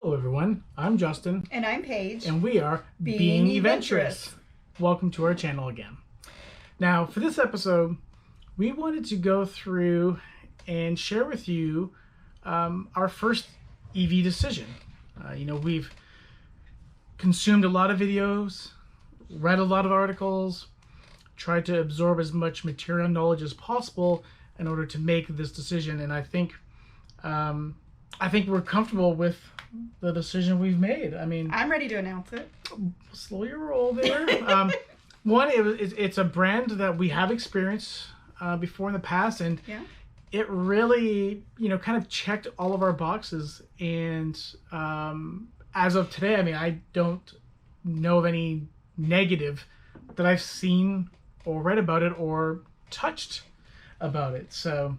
Hello everyone, I'm Justin. And I'm Paige. And we are Being Eventurous. Welcome to our channel again. Now for this episode, we wanted to go through and share with you our first EV decision. We've consumed a lot of videos, read a lot of articles, tried to absorb as much material knowledge as possible in order to make this decision. And I think we're comfortable with the decision we've made. I mean, I'm ready to announce it. Slow your roll there. One, it's a brand that we have experienced before in the past, and yeah, it really, kind of checked all of our boxes. And as of today, I mean, I don't know of any negative that I've seen or read about it or touched about it. So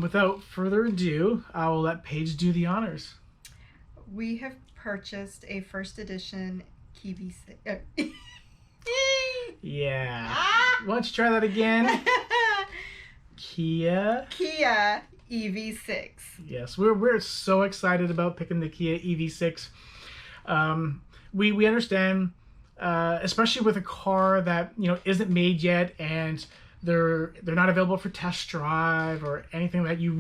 without further ado, I will let Paige do the honors. We have purchased a first edition Kia V6. Yeah. Why don't you try that again? Kia EV6. Yes, we're so excited about picking the Kia EV6. We understand, especially with a car that isn't made yet, and they're not available for test drive or anything that you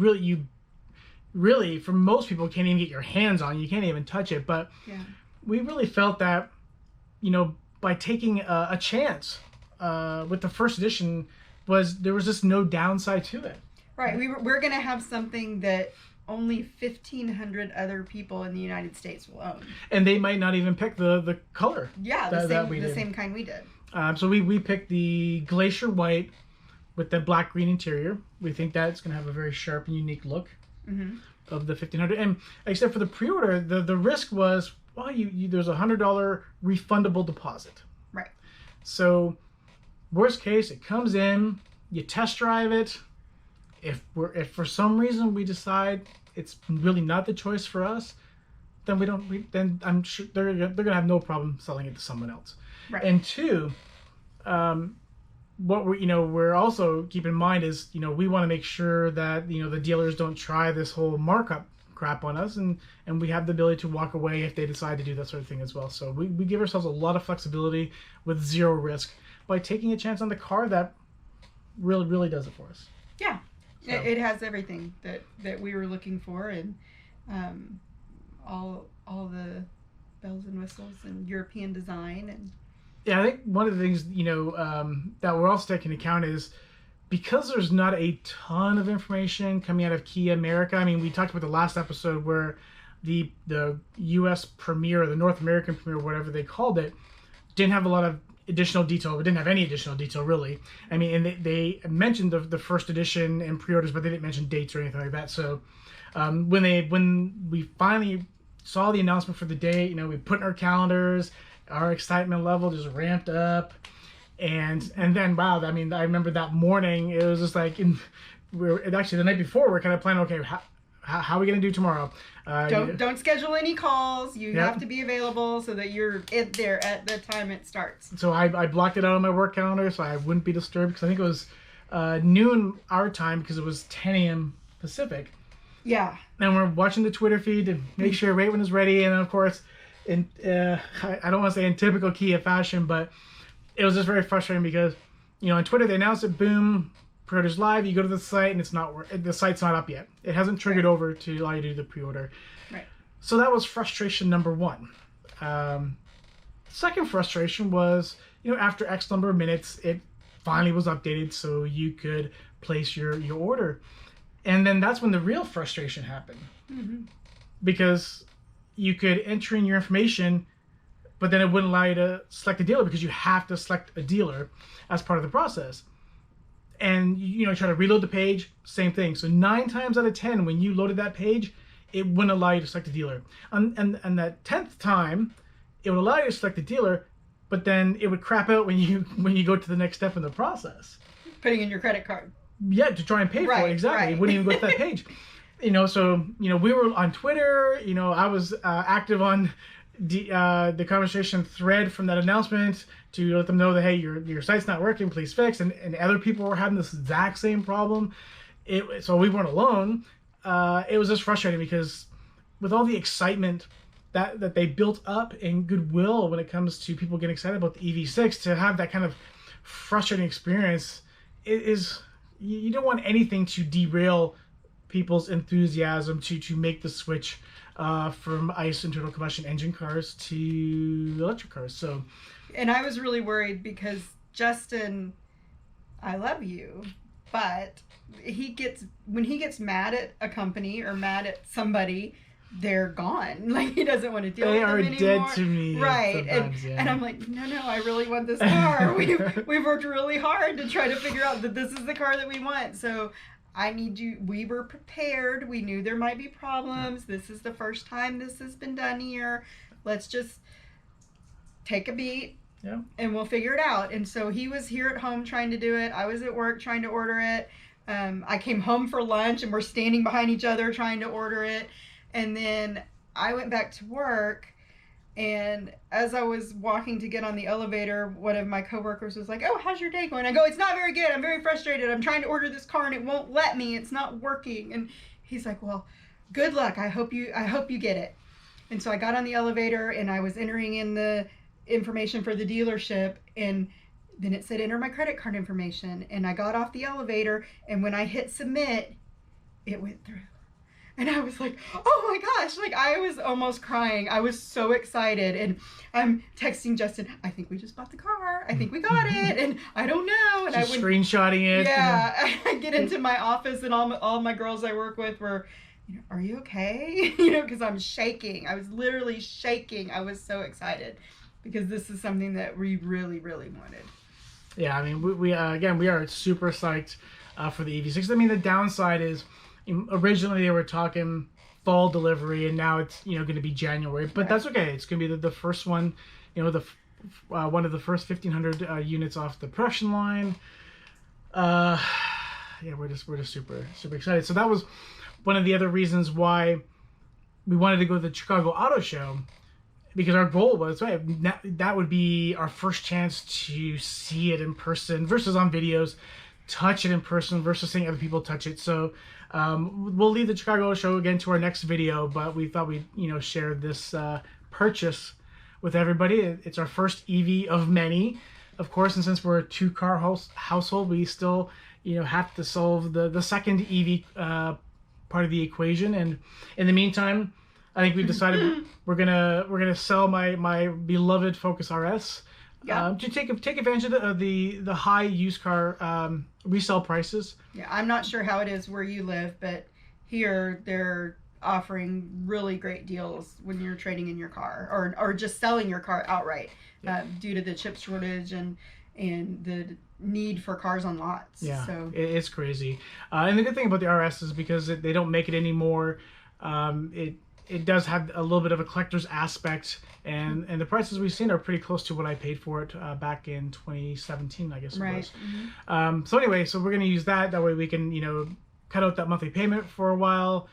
really, for most people, can't even get your hands on. You can't even touch it. But yeah, we really felt that, by taking a chance with the first edition, there was just no downside to it. Right. We're going to have something that only 1,500 other people in the United States will own. And they might not even pick the color. Yeah, the same kind we did. So we picked the Glacier White with the black green interior. We think that's going to have a very sharp and unique look. Mm-hmm. Of the 1,500, and except for the pre-order, the risk was, well, there's a $100 refundable deposit. Right. So, worst case, it comes in, you test drive it. If for some reason we decide it's really not the choice for us, then then I'm sure they're gonna have no problem selling it to someone else. Right. And two, what we're also keep in mind is, we want to make sure that, the dealers don't try this whole markup crap on us, and we have the ability to walk away if they decide to do that sort of thing as well. So we give ourselves a lot of flexibility with zero risk by taking a chance on the car that really does it for us. Yeah. So. It has everything that we were looking for, and all the bells and whistles and European design. And yeah, I think one of the things, that we're also taking into account is, because there's not a ton of information coming out of Kia America. I mean, we talked about the last episode where the U.S. premiere, or the North American premiere, whatever they called it, didn't have a lot of additional detail. It didn't have any additional detail, really. I mean, and they mentioned the first edition and pre-orders, but they didn't mention dates or anything like that. So when we finally saw the announcement for the date, we put in our calendars, our excitement level just ramped up, and then wow! I mean, I remember that morning. It was just like, actually the night before, we're kind of planning. Okay, how are we gonna do tomorrow? Don't schedule any calls. You Yep. have to be available so that you're there at the time it starts. So I blocked it out on my work calendar so I wouldn't be disturbed, because I think it was noon our time, because it was 10 a.m. Pacific. Yeah. And we're watching the Twitter feed to make sure Raven is ready, and then of course, I don't want to say in typical Kia fashion, but it was just very frustrating because, on Twitter they announced it, boom, pre-order's live. You go to the site and the site's not up yet. It hasn't triggered over to allow you to do the pre-order. Right. So that was frustration number one. Second frustration was, after X number of minutes, it finally was updated so you could place your order. And then that's when the real frustration happened. Mm-hmm. Because you could enter in your information, but then it wouldn't allow you to select a dealer, because you have to select a dealer as part of the process. And try to reload the page, same thing. So 9 times out of 10, when you loaded that page, it wouldn't allow you to select a dealer. And that 10th time, it would allow you to select a dealer, but then it would crap out when you go to the next step in the process. Putting in your credit card. Yeah, to try and pay for it, exactly. Right. It wouldn't even go to that page. So we were on Twitter. I was active on the conversation thread from that announcement to let them know that, hey, your site's not working, please fix. And other people were having this exact same problem. So we weren't alone. It was just frustrating because with all the excitement that they built up in goodwill when it comes to people getting excited about the EV6, to have that kind of frustrating experience is you don't want anything to derail people's enthusiasm to make the switch from ICE internal combustion engine cars to electric cars. So, and I was really worried because Justin, I love you, but when he gets mad at a company or mad at somebody, they're gone. Like, he doesn't want to deal with them anymore. They are dead to me. Right. And I'm like, no, I really want this car. We've worked really hard to try to figure out that this is the car that we want. So I need you. We were prepared. We knew there might be problems. This is the first time this has been done here. Let's just take a beat. Yeah. And we'll figure it out. And so he was here at home trying to do it. I was at work trying to order it. I came home for lunch and we're standing behind each other trying to order it. And then I went back to work, and as I was walking to get on the elevator, one of my coworkers was like, "Oh, how's your day going?" I go, "It's not very good. I'm very frustrated. I'm trying to order this car and it won't let me. It's not working." And he's like, "Well, good luck. I hope you get it." And so I got on the elevator and I was entering in the information for the dealership, and then it said enter my credit card information, and I got off the elevator, and when I hit submit, it went through. And I was like, oh my gosh, like I was almost crying. I was so excited. And I'm texting Justin, I think we just bought the car. I think we got it. And I don't know. And just screenshotting it. Yeah. I get into my office and all my girls I work with were, are you okay? Because I'm shaking. I was literally shaking. I was so excited because this is something that we really, really wanted. Yeah, I mean, we are super psyched for the EV6. I mean, the downside is, originally they were talking fall delivery, and now it's going to be January, but that's okay. It's going to be the first one, one of the first 1,500 units off the production line. Yeah, we're just super excited. So that was one of the other reasons why we wanted to go to the Chicago Auto Show, because our goal was that would be our first chance to see it in person versus on videos, touch it in person versus seeing other people touch it. So we'll leave the Chicago Show again to our next video, but we thought we'd share this purchase with everybody. It's our first EV of many, of course, and since we're a two-car household, we still have to solve the second EV part of the equation. And in the meantime, I think we've decided we're gonna sell my beloved Focus RS. Yeah. To take advantage of the high used car resale prices. Yeah, I'm not sure how it is where you live, but here they're offering really great deals when you're trading in your car or just selling your car outright due to the chip shortage and the need for cars on lots. Yeah, so it's crazy. And the good thing about the RS is because they don't make it anymore. It does have a little bit of a collector's aspect, and the prices we've seen are pretty close to what I paid for it back in 2017, I guess it was. Mm-hmm. So anyway, so we're going to use that. That way we can, cut out that monthly payment for a while,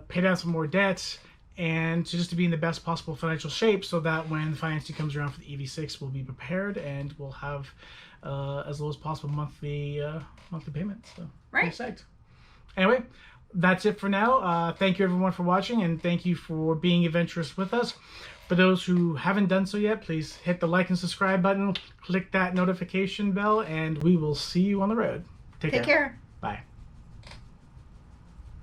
pay down some more debt, and just to be in the best possible financial shape so that when the financing comes around for the EV6, we'll be prepared and we'll have as low as possible monthly payments. So right. Psyched. Anyway, that's it for now. Thank you everyone for watching, and thank you for being adventurous with us. For those who haven't done so yet, please hit the like and subscribe button, click that notification bell, and we will see you on the road. Take care. Take care. Bye.